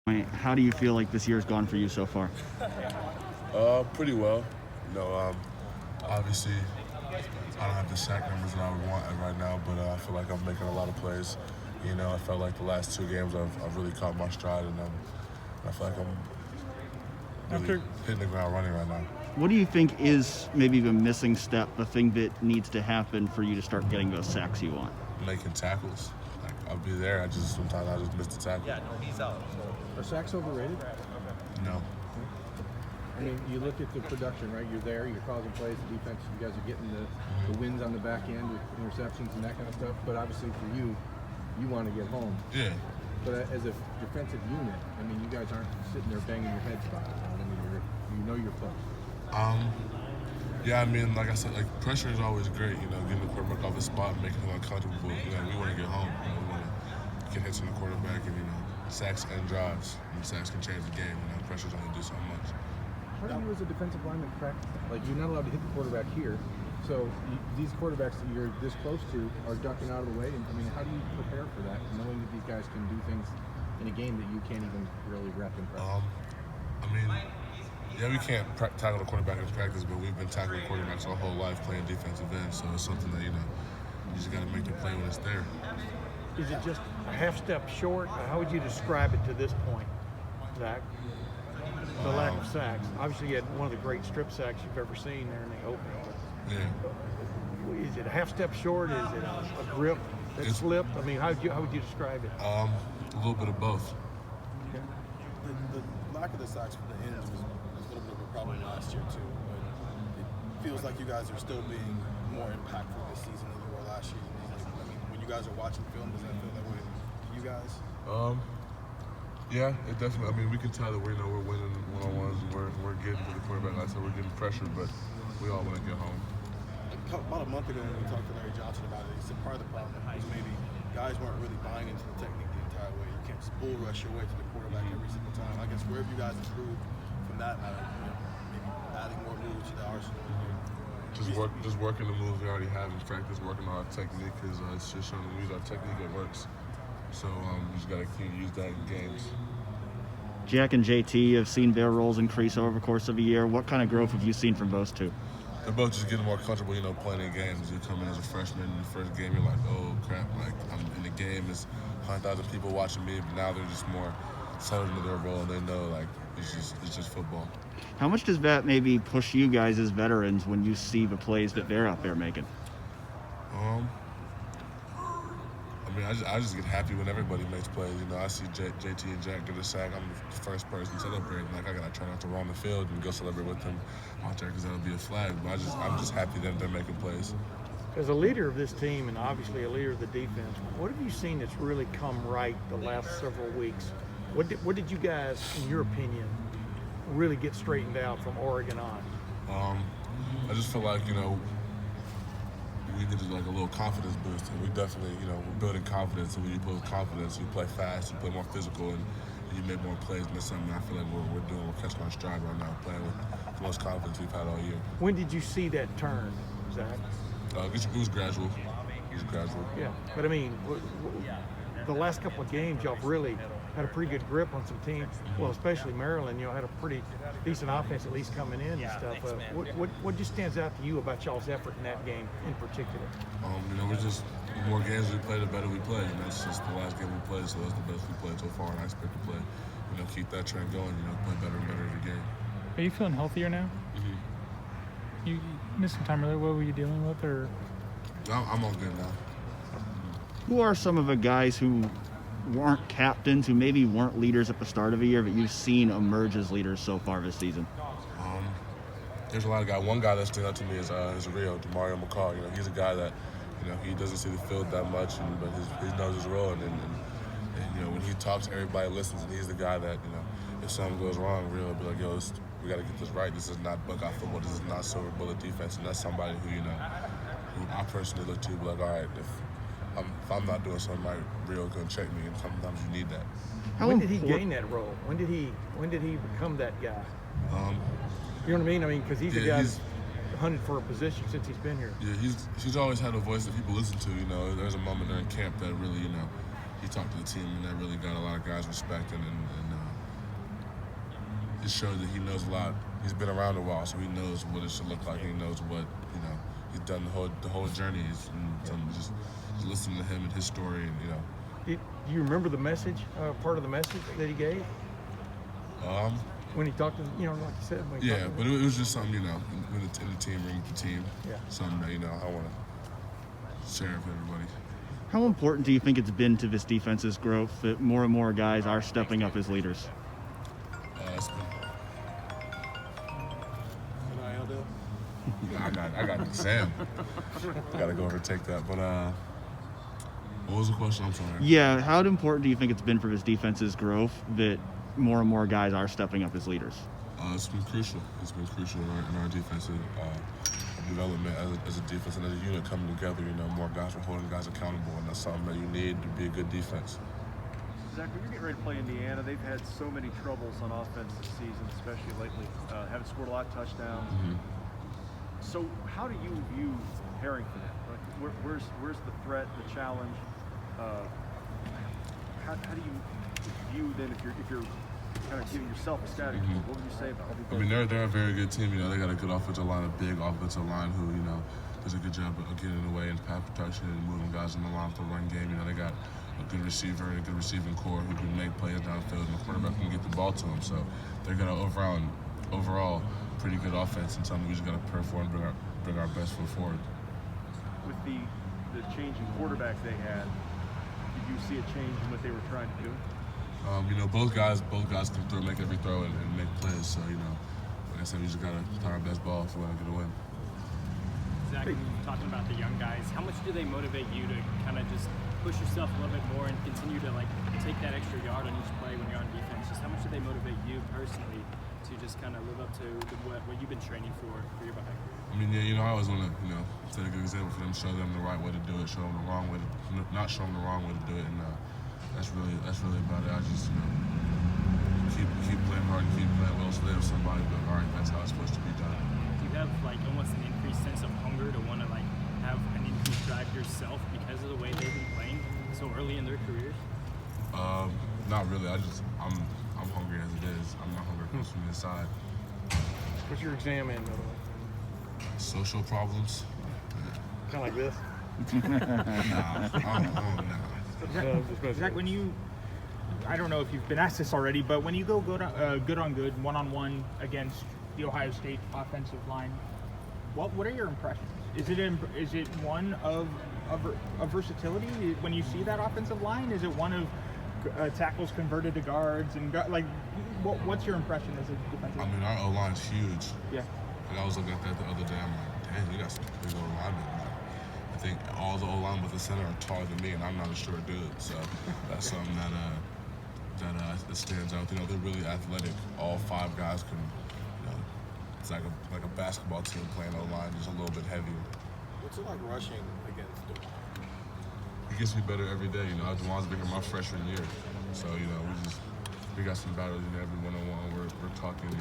How do you feel like this year's gone for you so far? Pretty well. Obviously, I don't have the sack numbers that I would want right now, but I feel like I'm making a lot of plays. I felt like the last two games I've really caught my stride, and I feel like I'm really hitting the ground running right now. What do you think is maybe the missing step, the thing that needs to happen for you to start getting those sacks you want? Making tackles. Like, I'll be there. Sometimes I just miss the tackle. Yeah, no, he's out. Are sacks overrated? No. I mean, you look at the production, right? You're there, you're causing plays, the defense, you guys are getting the wins on the back end with interceptions and that kind of stuff. But obviously for you, you want to get home. Yeah. But as a defensive unit, I mean, you guys aren't sitting there banging your heads about it. I mean, you know your place. Yeah, I mean, like I said, like pressure is always great. Getting the quarterback off his spot, and making him uncomfortable. We want to get home. We want to get hits on the quarterback, and sacks and drives. And sacks can change the game. Pressure's only do so much. How do you as a defensive lineman practice that? Like, you're not allowed to hit the quarterback here. So these quarterbacks that you're this close to are ducking out of the way. And I mean, how do you prepare for that, knowing that these guys can do things in a game that you can't even really wrap in practice? Yeah, we can't tackle the quarterback in practice, but we've been tackling quarterbacks our whole life playing defensive end. So it's something that you just got to make the play when it's there. Is it just a half step short? How would you describe it to this point, Zach? The lack of sacks. Obviously, you had one of the great strip sacks you've ever seen there in the opening. Yeah. Is it a half step short? Is it a grip that slipped? I mean, how would you describe it? A little bit of both. Okay. The lack of the sacks for the ends was a little bit of a problem last year too. But it feels like you guys are still being more impactful this season than you were last year. I mean, when you guys are watching film, does that feel that way to you guys? Yeah, it definitely. I mean, we can tell that we're winning one-on-ones. We're getting to the quarterback. Like I said, we're getting pressure, but we all want to get home. About a month ago when we talked to Larry Johnson about it, he said part of the problem was maybe guys weren't really buying into the technique the entire way. You can't just bull rush your way to the quarterback every single time. I guess where have you guys improved from that matter? Maybe adding more moves to the arsenal. Just working the moves we already have in practice, working on our technique, because it's just showing we use our technique, it works. So we just got to continue to use that in games. Jack and JT have seen their roles increase over the course of a year. What kind of growth have you seen from those two? They're both just getting more comfortable, playing in games. You come in as a freshman in the first game, you're like, oh crap, like I'm in the game. There's 100,000 people watching me, but now they're just more settled into their role, and they know like it's just football. How much does that maybe push you guys as veterans when you see the plays that they're out there making? I just get happy when everybody makes plays. I see JT and Jack get a sack. I'm the first person celebrating. Like, I got to try not to roam the field and go celebrate with them out there because that'll be a flag. But I'm just happy that they're making plays. As a leader of this team and obviously a leader of the defense, what have you seen that's really come right the last several weeks? What did you guys, in your opinion, really get straightened out from Oregon on? I just feel like, we needed like a little confidence boost, and we definitely, we're building confidence. And when you build confidence, you play fast, you play more physical, and you make more plays. And that's something I feel like we're catching our stride right now, playing with the most confidence we've had all year. When did you see that turn, Zach? It was gradual. Yeah, but I mean, the last couple of games, y'all really had a pretty good grip on some teams. Well, especially Maryland, had a pretty decent offense at least coming in and stuff. What just stands out to you about y'all's effort in that game in particular? We're just the more games we play, the better we play, and that's just the last game we played, so that's the best we played so far. And I expect to play, keep that trend going. Play better and better every game. Are you feeling healthier now? Mm-hmm. You missed some time earlier. What were you dealing with, or? I'm all good now. Who are some of the guys who weren't captains, who maybe weren't leaders at the start of the year, but you've seen emerge as leaders so far this season? There's a lot of guys. One guy that stands out to me is Rio, Demario McCall. He's a guy that, he doesn't see the field that much, but he knows his role. And when he talks, everybody listens, and he's the guy that, if something goes wrong, Rio will be like, yo, we got to get this right. This is not Buckeye football. This is not silver bullet defense. And that's somebody who I personally look to, be like, all right, if I'm not doing something right, Rio's gonna check me, and sometimes you need that. When did he gain that role? When did he become that guy? You know what I mean? Because he's a guy who's hunted for a position since he's been here. Yeah, he's always had a voice that people listen to. There's a moment during camp that really, he talked to the team, and that really got a lot of guys respecting, and it showed that he knows a lot. He's been around a while, so he knows what it should look like. He knows what, you know, he's done the whole journey. Just listening to him and his story, and you know. Do you remember the message, part of the message that he gave? When he talked to, like you said. When he Yeah, talked to but it was just something, in the team room with the team. Yeah. Something that, I want to share with everybody. How important do you think it's been to this defense's growth that more and more guys are stepping up as leaders? It's been, NIL deal? I got Sam. I got to go overtake that. But what was the question? I'm sorry. Yeah, how important do you think it's been for this defense's growth that more and more guys are stepping up as leaders? It's been crucial. It's been crucial in our defensive development as a defense and as a unit coming together. More guys are holding guys accountable, and that's something that you need to be a good defense. Zach, when you're getting ready to play Indiana, they've had so many troubles on offense this season, especially lately. Haven't scored a lot of touchdowns. Mm-hmm. So how do you view preparing for that? Like, where's the threat, the challenge? How do you view then if you're kind of giving yourself a static? What would you say about it? I mean, they're a very good team. They got a good offensive line, a big offensive line who, does a good job of getting away in pass protection and moving guys in the line for the run game. They got a good receiver and a good receiving core who can make plays downfield, and the quarterback can get the ball to them. So they're got an overall pretty good offense, and something we just got to prepare for and bring our best foot forward. With the change in quarterbacks they had, did you see a change in what they were trying to do? Both guys can make every throw and make plays. So, like I said, we just got to play our best ball if we want to get a win. Zach, when you're talking about the young guys, how much do they motivate you to kind of just push yourself a little bit more and continue to take that extra yard on each play when you're on defense? Just how much do they motivate you personally to just kind of live up to what you've been training for your back? I mean, I always want to, set a good example for them, show them the right way to do it, show them the wrong way not show them the wrong way to do it, and that's really about it. I just, keep playing hard and keep playing well, so there's somebody, but all right, that's how it's supposed to be done. Do you have almost an increased sense of hunger to want to have an increased drive yourself because of the way they've been playing so early in their careers? Not really. I'm hungry as it is. I'm not hungry from the inside. What's your exam in, by the way? Social problems. Kind of like this? Zach, when you, I don't know if you've been asked this already, but when you go good on good, one-on-one against the Ohio State offensive line, what are your impressions? Is it one of versatility when you see that offensive line? Is it one of tackles converted to guards and what's your impression as a defensive? I mean, our O-line's huge. Yeah. I was looking at that the other day. I'm like, dang, you got some big O-linemen. I think all the O-line with the center are taller than me, and I'm not a short dude. So that's something that stands out. They're really athletic. All five guys can. It's like a basketball team playing O-line, just a little bit heavier. What's it like rushing against DeJuan? It gets me better every day. DeJuan's been here my freshman year, so we got some battles every one-on-one. We're talking.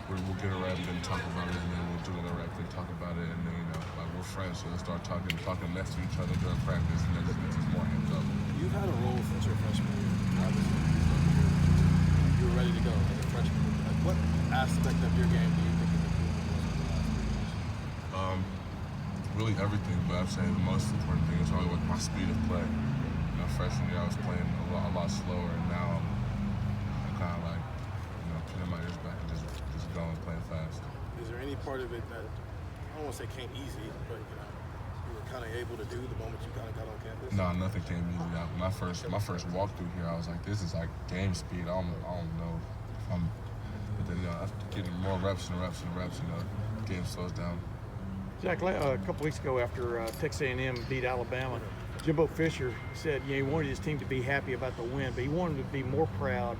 We'll get a rep and then talk about it, and then we'll do another rep and talk about it, and then we're friends, so we'll start talking next to each other during practice, and then it's more hands up. You've had a role since your freshman year. Obviously, you were ready to go as a freshman. What aspect of your game do you think is improved most in the last 3 years? Really everything, but I'd say the most important thing is probably my speed of play. Freshman year I was playing a lot slower, and now I'm kind of putting my ears back and just going, playing fast. Is there any part of it that I don't want to say came easy, but you were kind of able to do the moment you kind of got on campus? No, nothing came easy. My first walk through here, I was like, this is like game speed. I don't know if I'm. But then after getting more reps and reps and reps, the game slows down. Zach, a couple weeks ago after Texas A&M beat Alabama, Jimbo Fisher said he wanted his team to be happy about the win, but he wanted to be more proud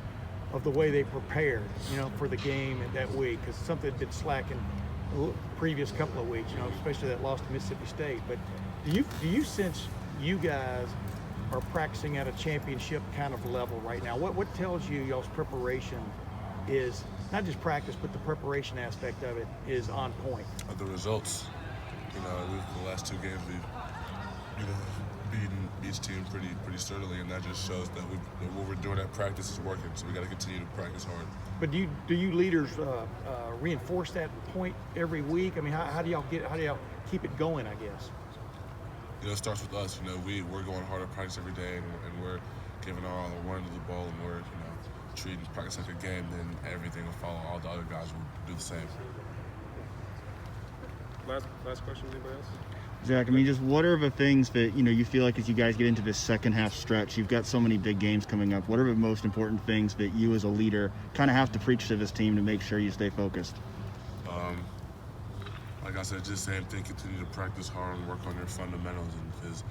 of the way they prepared, for the game that week, because something had been slacking the previous couple of weeks, especially that loss to Mississippi State. But do you sense you guys are practicing at a championship kind of level right now? What tells you y'all's preparation is not just practice, but the preparation aspect of it is on point? The results, the last 2 games we've beating each team pretty sturdily, and that just shows that what we're doing at practice is working. So we got to continue to practice hard. But do you leaders reinforce that point every week? I mean, how do y'all keep it going, I guess? You know, it starts with us. You know, we're going hard at practice every day, and we're giving our all, and we're into the ball, and we're treating practice like a game. Then everything will follow. All the other guys will do the same. Last question, anybody else? Zach, I mean, just what are the things that you feel like as you guys get into this second half stretch, you've got so many big games coming up. What are the most important things that you as a leader kind of have to preach to this team to make sure you stay focused? Like I said, just same thing. Continue to practice hard and work on your fundamentals. And because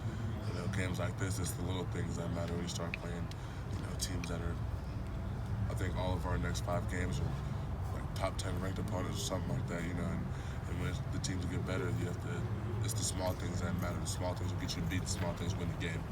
games like this, it's the little things that matter when you start playing. Teams that are. I think all of our next 5 games are like top 10 ranked opponents or something like that. And when the teams get better, you have to. It's the small things that matter. The small things will get you beat. The small things win the game.